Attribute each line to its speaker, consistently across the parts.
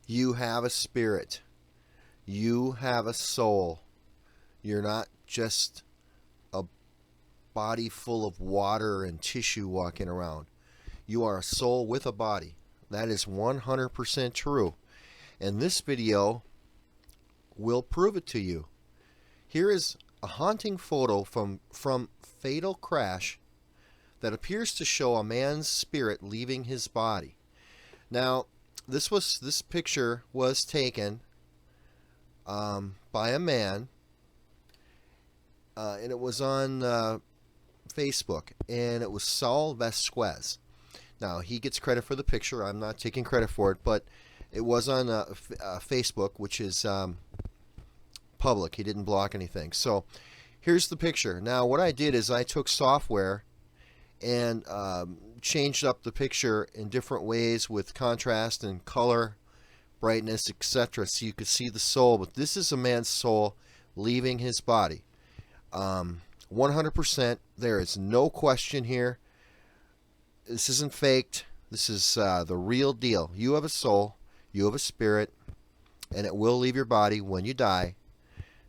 Speaker 1: You have a spirit. You have a soul. You're not just a body full of water and tissue walking around. You are a soul with a body. That is 100% true. And this video will prove it to you. Here is a haunting photo from Fatal Crash that appears to show a man's spirit leaving his body. Now, this picture was taken by a man, and it was on Facebook, and it was Saul Vasquez. Now, he gets credit for the picture. I'm not taking credit for it, but it was on Facebook, which is public. He didn't block anything. So here's the picture. Now, what I did is I took software and changed up the picture in different ways with contrast and color, brightness, etc., so you could see the soul. But this is a man's soul leaving his body. 100%. There is no question here. This isn't faked. This is the real deal. You have a soul. You have a spirit. And it will leave your body when you die.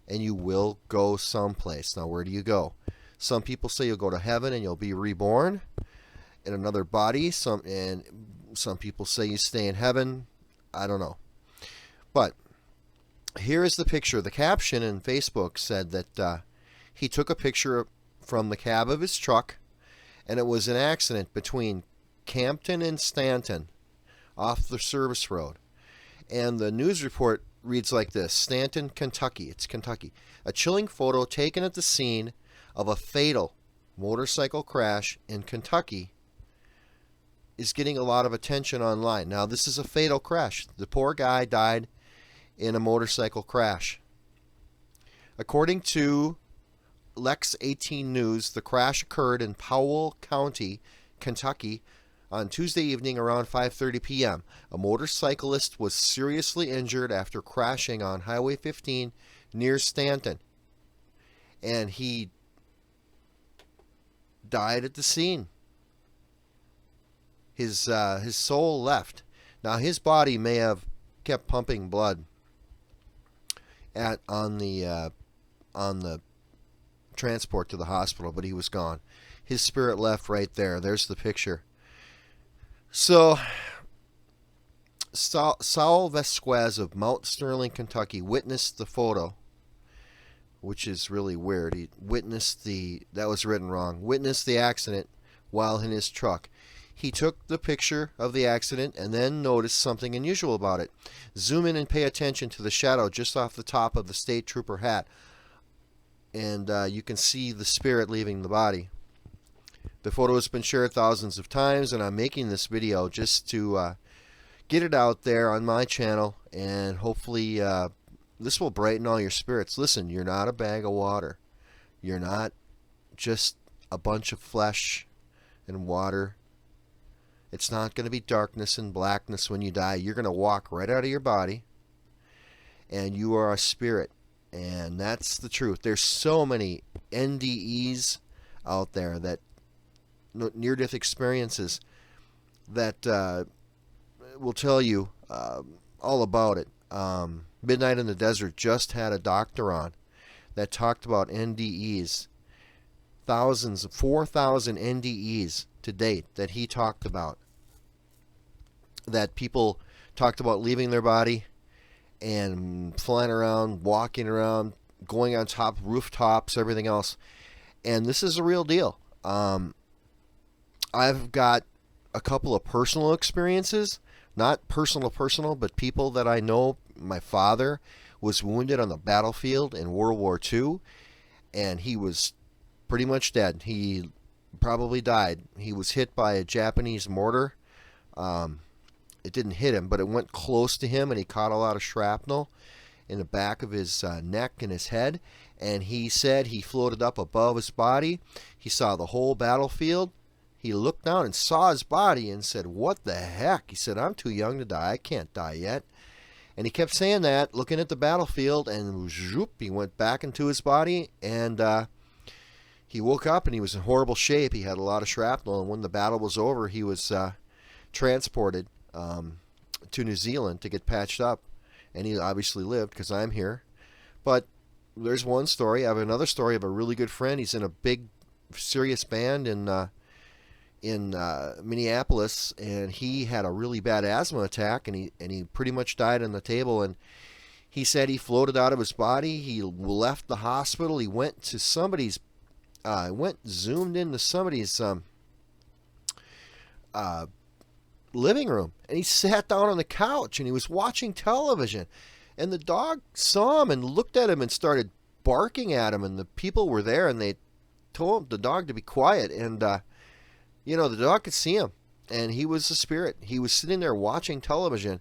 Speaker 1: And you will go someplace. Now, where do you go? Some people say you'll go to heaven and you'll be reborn in another body. Some people say you stay in heaven. I don't know. But here is the picture. The caption in Facebook said that he took a picture from the cab of his truck, and it was an accident between Campton and Stanton off the service road. And the news report reads like this: Stanton, Kentucky. It's Kentucky. A chilling photo taken at the scene of a fatal motorcycle crash in Kentucky is getting a lot of attention online. Now, this is a fatal crash. The poor guy died in a motorcycle crash. According to Lex 18 News, the crash occurred in Powell County, Kentucky, on Tuesday evening around 5:30 p.m. A motorcyclist was seriously injured after crashing on Highway 15 near Stanton, and he died at the scene. His soul left. Now, his body may have kept pumping blood on the transport to the hospital, but he was gone. His spirit left right there. There's the picture. So, Saul Vasquez of Mount Sterling, Kentucky, witnessed the photo, which is really weird. He witnessed that was written wrong, witnessed the accident while in his truck. He took the picture of the accident and then noticed something unusual about it. Zoom in and pay attention to the shadow just off the top of the state trooper hat, and you can see the spirit leaving the body. The photo has been shared thousands of times, and I'm making this video just to get it out there on my channel, and hopefully this will brighten all your spirits. Listen, you're not a bag of water. You're not just a bunch of flesh and water. It's not going to be darkness and blackness when you die. You're going to walk right out of your body, and you are a spirit, and that's the truth. There's so many NDEs out there, that near-death experiences, that will tell you all about it. Midnight in the Desert just had a doctor on that talked about NDEs. 4,000 NDEs to date that he talked about. That people talked about leaving their body and flying around, walking around, going on top rooftops, everything else. And this is a real deal. I've got a couple of personal experiences, not personal, but people that I know. My father was wounded on the battlefield in World War II, and he was pretty much dead. He probably died. He was hit by a Japanese mortar. It didn't hit him, but it went close to him, and he caught a lot of shrapnel in the back of his neck and his head. And he said he floated up above his body. He saw the whole battlefield. He looked down and saw his body and said, "What the heck?" He said, "I'm too young to die. I can't die yet." And he kept saying that, looking at the battlefield, and zoop, he went back into his body, and he woke up, and he was in horrible shape. He had a lot of shrapnel, and when the battle was over, he was transported to New Zealand to get patched up, and he obviously lived because I'm here. But there's one story. I have another story of a really good friend. He's in a big, serious band in Minneapolis, and he had a really bad asthma attack, and he pretty much died on the table. And he said he floated out of his body. He left the hospital. He went to somebody's, zoomed into somebody's living room, and he sat down on the couch and he was watching television, and the dog saw him and looked at him and started barking at him, and the people were there and they told the dog to be quiet, and the dog could see him, and he was a spirit. He was sitting there watching television,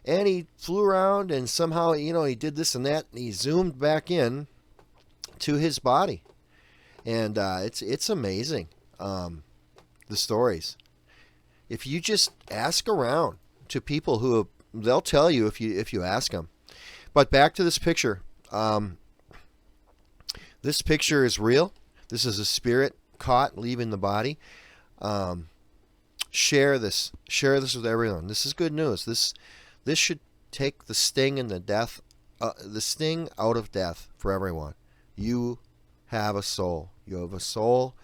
Speaker 1: and he flew around, and somehow he did this and that, and he zoomed back in to his body, and it's amazing, the stories. If you just ask around to people they'll tell you if you ask them. But back to this picture. This picture is real. This is a spirit caught leaving the body. Share this with everyone. This is good news. This should take the sting and the sting out of death for everyone. You have a soul. You have a soul.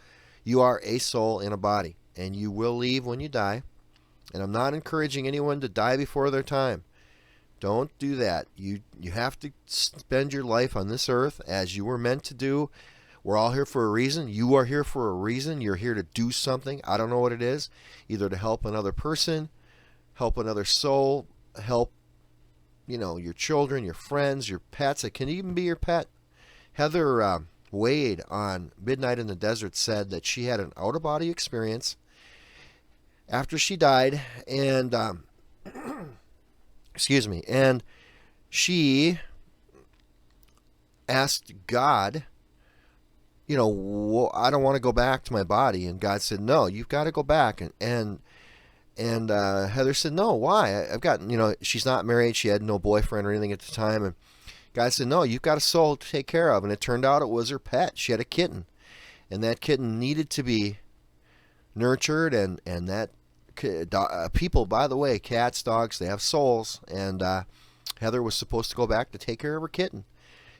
Speaker 1: You are a soul in a body, and you will leave when you die. And I'm not encouraging anyone to die before their time. Don't do that. You have to spend your life on this earth as you were meant to do. We're all here for a reason. You are here for a reason. You're here to do something. I don't know what it is. Either to help another person, help another soul, help your children, your friends, your pets. It can even be your pet. Heather Wade on Midnight in the Desert said that she had an out-of-body experience after she died, and excuse me, and she asked God, I don't want to go back to my body, and God said, no, you've got to go back, and Heather said, no, why? I've got, she's not married, she had no boyfriend or anything at the time, and God said, no, you've got a soul to take care of, and it turned out it was her pet. She had a kitten, and that kitten needed to be nurtured, and that people, by the way, cats, dogs, they have souls, and Heather was supposed to go back to take care of her kitten.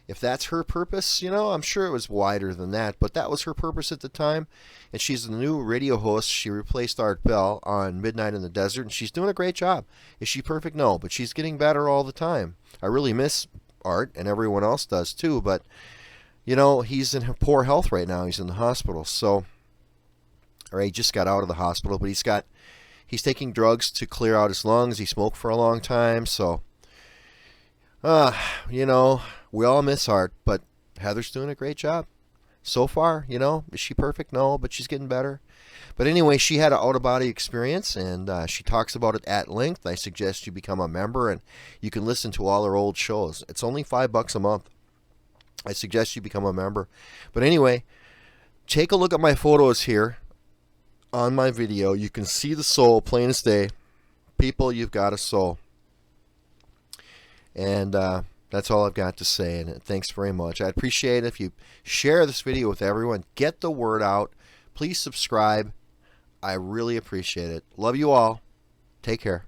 Speaker 1: If that's her purpose, I'm sure it was wider than that, but that was her purpose at the time, and she's the new radio host. She replaced Art Bell on Midnight in the Desert, and she's doing a great job. Is she perfect? No, but she's getting better all the time. I really miss Art, and everyone else does too, but he's in poor health right now. He's in the hospital, he just got out of the hospital, but he's taking drugs to clear out his lungs. He smoked for a long time, so we all miss Art, but Heather's doing a great job so far. Is she perfect? No, but she's getting better. But anyway, she had an out-of-body experience, and she talks about it at length. I suggest you become a member, and you can listen to all her old shows. It's only $5 a month. I suggest you become a member. But anyway, take a look at my photos here on my video. You can see the soul plain as day. People, you've got a soul. And that's all I've got to say, and thanks very much. I'd appreciate it if you share this video with everyone. Get the word out. Please subscribe. I really appreciate it. Love you all. Take care.